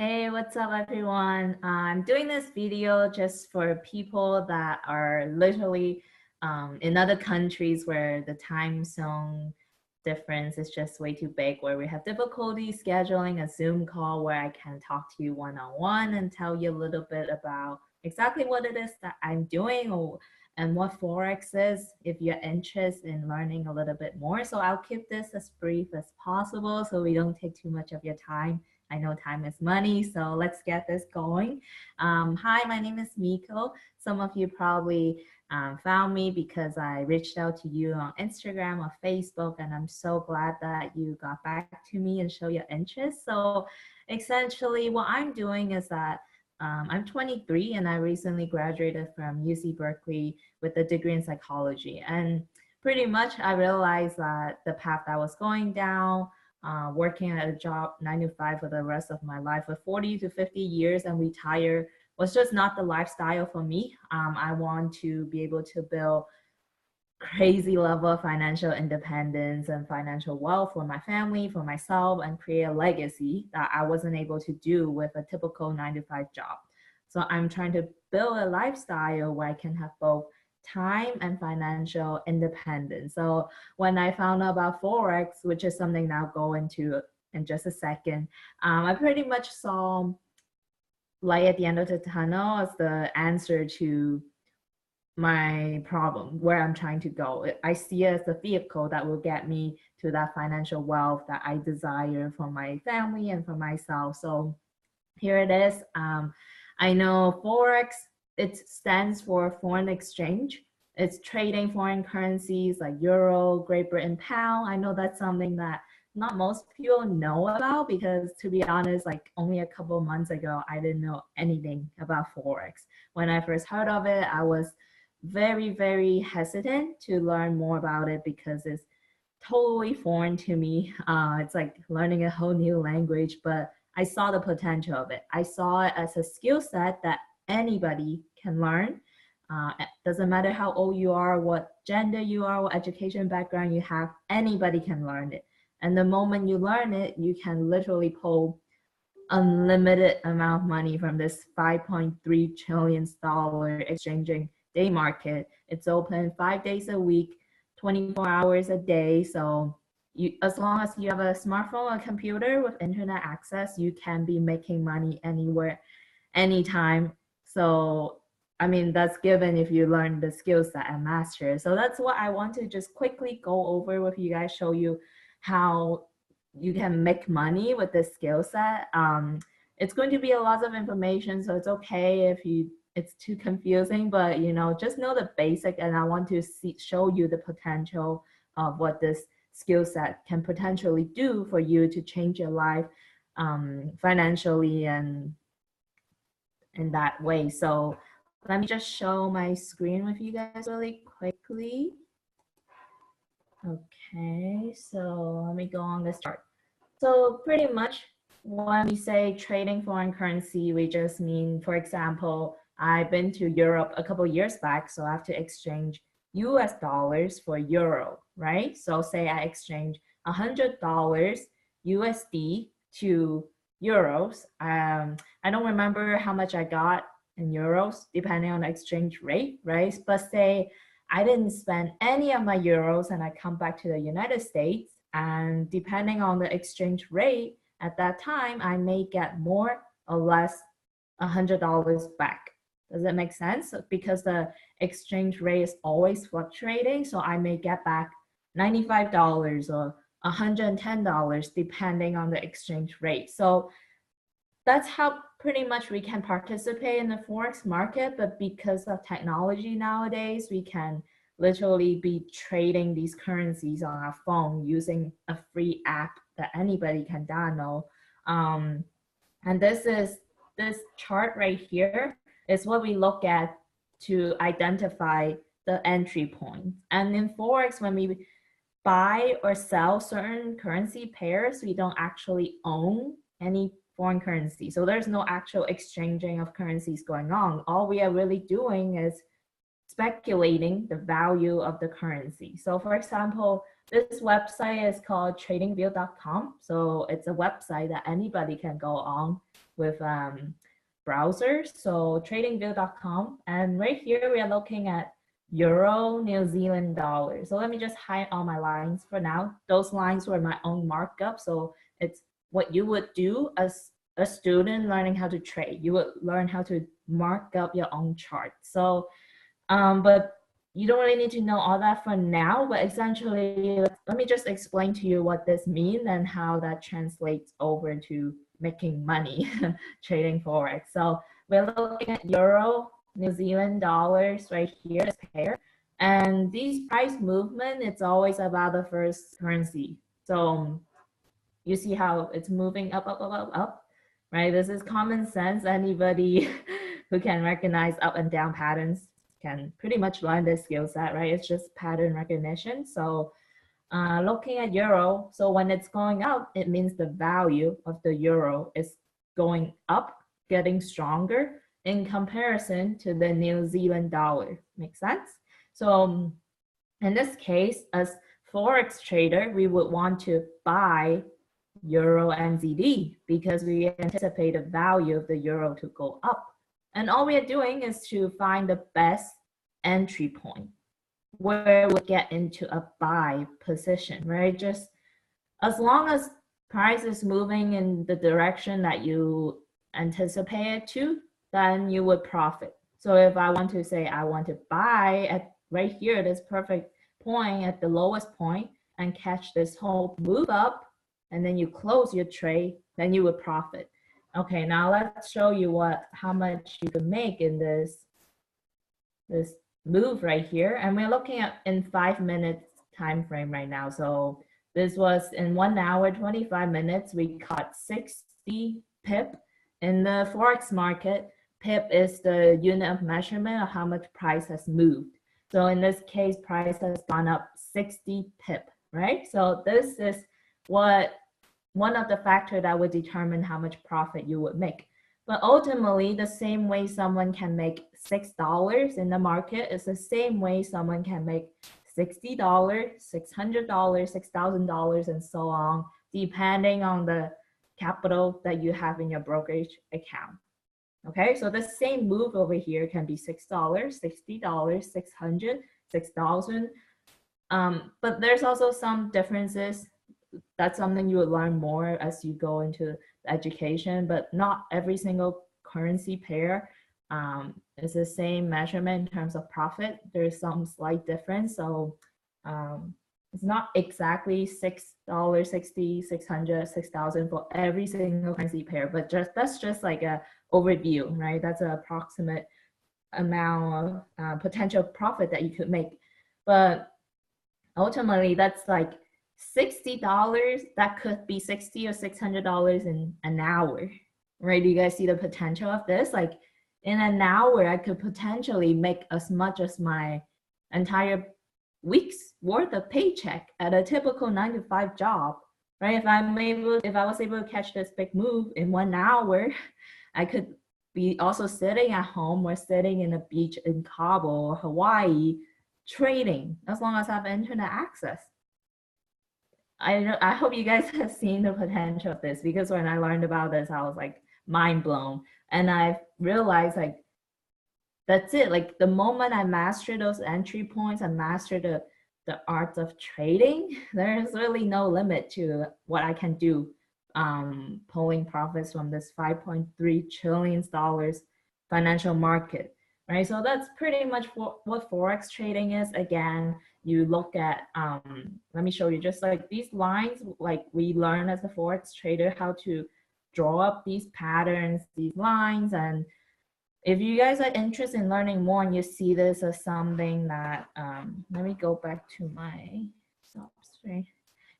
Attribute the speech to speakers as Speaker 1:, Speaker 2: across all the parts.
Speaker 1: Hey, what's up, everyone? I'm doing this video just for people that are literally in other countries where the time zone difference is just way too big, where we have difficulty scheduling a Zoom call where I can talk to you one-on-one and tell you a little bit about exactly what it is that I'm doing and what Forex is if you're interested in learning a little bit more. So I'll keep this as brief as possible so we don't take too much of your time. I know time is money, so let's get this going. Hi, my name is Miko. Some of you probably found me because I reached out to you on Instagram or Facebook, and I'm so glad that you got back to me and show your interest. So essentially what I'm doing is that I'm 23 and I recently graduated from UC Berkeley with a degree in psychology. And pretty much I realized that the path I was going down, working at a job 9 to 5 for the rest of my life for 40 to 50 years and retire was just not the lifestyle for me. I want to be able to build crazy level of financial independence and financial wealth for my family, for myself, and create a legacy that I wasn't able to do with a typical 9 to 5 job. So I'm trying to build a lifestyle where I can have both time and financial independence. So when I found out about Forex, which is something that I'll go into in just a second, I pretty much saw light at the end of the tunnel as the answer to my problem, where I'm trying to go. I see it as a vehicle that will get me to that financial wealth that I desire for my family and for myself. So here it is. I know Forex, it stands for foreign exchange. It's trading foreign currencies like euro, Great Britain pound. I know that's something that not most people know about because, to be honest, like only a couple months ago, I didn't know anything about Forex. When I first heard of it, I was very hesitant to learn more about it because it's totally foreign to me. It's like learning a whole new language, but I saw the potential of it. I saw it as a skill set that anybody can learn. It doesn't matter how old you are, what gender you are, what education background you have, anybody can learn it. And the moment you learn it, you can literally pull unlimited amount of money from this $5.3 trillion exchanging day market. It's open 5 days a week, 24 hours a day. So as long as you have a smartphone or computer with internet access, you can be making money anywhere, anytime. So I mean, that's given if you learn the skill set and master it. So that's what I want to just quickly go over with you guys, show you how you can make money with this skill set. It's going to be a lot of information, so it's okay if it's too confusing, but just know the basic, and I want to show you the potential of what this skill set can potentially do for you to change your life financially and in that way. So let me just show my screen with you guys really quickly. Okay, so let me go on this chart. So pretty much when we say trading foreign currency, we just mean, for example, I've been to Europe a couple years back, so I have to exchange US dollars for euro, right? So say I exchange $100 USD to euros. I don't remember how much I got in euros, depending on the exchange rate, right? But say I didn't spend any of my euros and I come back to the United States, and depending on the exchange rate at that time, I may get more or less $100 back. Does that make sense? Because the exchange rate is always fluctuating, so I may get back $95 or $110 depending on the exchange rate. So that's how pretty much we can participate in the Forex market. But because of technology nowadays, we can literally be trading these currencies on our phone using a free app that anybody can download. And this chart right here is what we look at to identify the entry point. And in Forex, when we buy or sell certain currency pairs, we don't actually own any foreign currency. So there's no actual exchanging of currencies going on. All we are really doing is speculating the value of the currency. So for example, This website is called tradingview.com. So it's a website that anybody can go on with browsers. So tradingview.com. And right here, we are looking at Euro, New Zealand dollar. So let me just hide all my lines for now. Those lines were my own markup. So it's what you would do as a student learning how to trade. You would learn how to mark up your own chart. So, but you don't really need to know all that for now, but essentially, let me just explain to you what this means and how that translates over to making money trading Forex. So we're looking at Euro, New Zealand dollars right here, this pair. And these price movement, it's always about the first currency. So you see how it's moving up, up, up, up, up, right? This is common sense. Anybody who can recognize up and down patterns can pretty much learn this skill set, right? It's just pattern recognition. So looking at euro, so when it's going up, it means the value of the euro is going up, getting stronger in comparison to the New Zealand dollar. Make sense? So in this case, as Forex trader, we would want to buy Euro NZD because we anticipate the value of the euro to go up. And all we are doing is to find the best entry point where we get into a buy position, right? Just as long as price is moving in the direction that you anticipate it to, then you would profit. So if I want to say I want to buy at right here, this perfect point at the lowest point and catch this whole move up, and then you close your trade, then you would profit. Okay, now let's show you how much you can make in this move right here. And we're looking at in 5 minutes time frame right now. So this was in 1 hour, 25 minutes, we caught 60 pip. In the Forex market, pip is the unit of measurement of how much price has moved. So in this case, price has gone up 60 pip, right? So this is one of the factors that would determine how much profit you would make. But ultimately, the same way someone can make $6 in the market is the same way someone can make $60, $600, $6,000, and so on, depending on the capital that you have in your brokerage account. Okay, so the same move over here can be $6, $60, 600, 6,000. But there's also some differences. That's something you will learn more as you go into education, but not every single currency pair is the same measurement in terms of profit. There's some slight difference. So it's not exactly $6, 60, 600, 6,000 for every single currency pair, but that's just like a overview, right? That's an approximate amount of potential profit that you could make. But ultimately, that's like $60, that could be $60 or $600 in an hour, right? Do you guys see the potential of this? Like in an hour, I could potentially make as much as my entire week's worth of paycheck at a typical 9-to-5 job, right? If I was able to catch this big move in 1 hour, I could be also sitting at home or sitting in a beach in Cabo or Hawaii trading, as long as I have internet access. I hope you guys have seen the potential of this, because when I learned about this, I was like mind blown. And I realized like, that's it. Like the moment I master those entry points, I master the art of trading, there's really no limit to what I can do pulling profits from this $5.3 trillion financial market, right? So that's pretty much what Forex trading is. Again, you look at, let me show you just like these lines, like we learn as a Forex trader how to draw up these patterns, these lines. And if you guys are interested in learning more and you see this as something that, let me go back to my stop screen.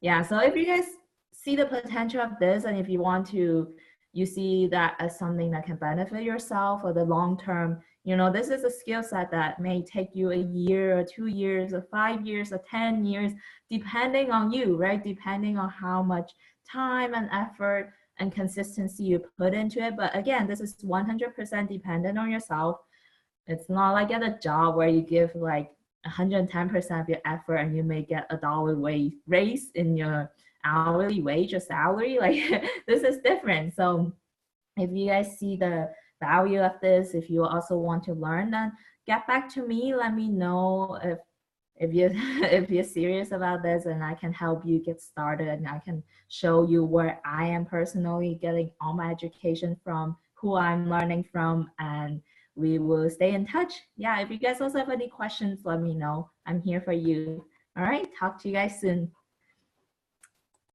Speaker 1: Yeah, so if you guys see the potential of this, and if you want to, you see that as something that can benefit yourself for the long term, you know, this is a skill set that may take you a year or 2 years or 5 years or 10 years, depending on you, right? Depending on how much time and effort and consistency you put into it. But again, this is 100% dependent on yourself. It's not like at a job where you give like 110% of your effort and you may get $1 raise in your hourly wage or salary. Like this is different. So if you guys see the value of this, if you also want to learn, then get back to me. Let me know if you if you're serious about this, and I can help you get started, and I can show you where I am personally getting all my education from, who I'm learning from, and we will stay in touch. Yeah, if you guys also have any questions, let me know. I'm here for you. All right, talk to you guys soon.